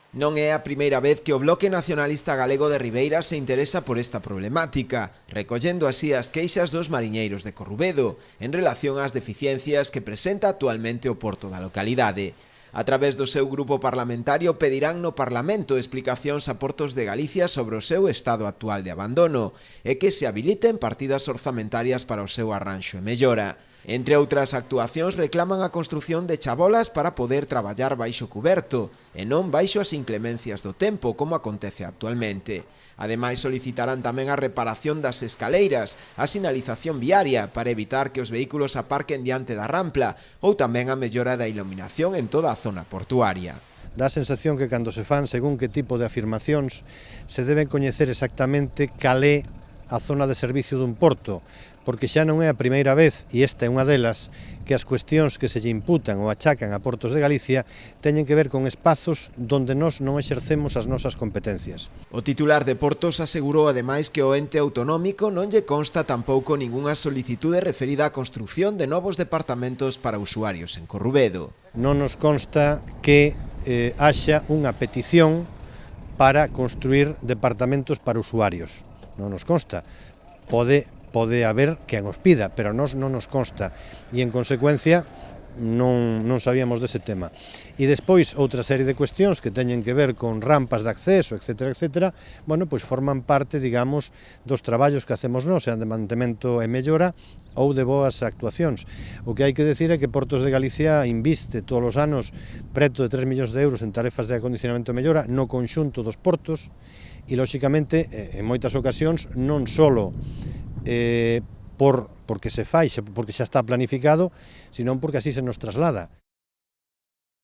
Non é a primeira vez que o Bloque Nacionalista Galego de Ribeira se interesa por esta problemática, recollendo así as queixas dos mariñeiros de Corrubedo en relación ás deficiencias que presenta actualmente o porto da localidade. A través do seu grupo parlamentario pedirán no Parlamento explicacións a Portos de Galicia sobre o seu estado actual de abandono e que se habiliten partidas orzamentarias para o seu arranxo e mellora. Entre outras actuacións reclaman a construción de chabolas para poder traballar baixo cuberto e non baixo as inclemencias do tempo como acontece actualmente. Ademais solicitarán tamén a reparación das escaleiras, a sinalización viaria para evitar que os vehículos aparquen diante da rampla ou tamén a mellora da iluminación en toda a zona portuaria. Dá a sensación que cando se fan según que tipo de afirmacións se deben coñecer exactamente cal é a zona de servicio dun porto, porque xa non é a primeira vez, e esta é unha delas, que as cuestións que se lle imputan ou achacan a Portos de Galicia teñen que ver con espazos donde nós non exercemos as nosas competencias. O titular de Portos asegurou ademais que o ente autonómico non lle consta tampouco ningunha solicitude referida á construción de novos departamentos para usuarios en Corrubedo. Non nos consta que haxa unha petición para construir departamentos para usuarios. Non nos consta. Pode haber quen os pida, pero non nos consta e en consecuencia non sabíamos dese tema. E despois outra serie de cuestións que teñen que ver con rampas de acceso, etc., bueno, pois forman parte, digamos, dos traballos que hacemos nós, sean de mantemento e mellora ou de boas actuacións. O que hai que decir é que Portos de Galicia inviste todos os anos preto de 3 millóns de euros en tarefas de acondicionamento e mellora no conxunto dos portos e, lóxicamente, en moitas ocasións, non só porque se fai, porque xa está planificado, senón porque así se nos traslada.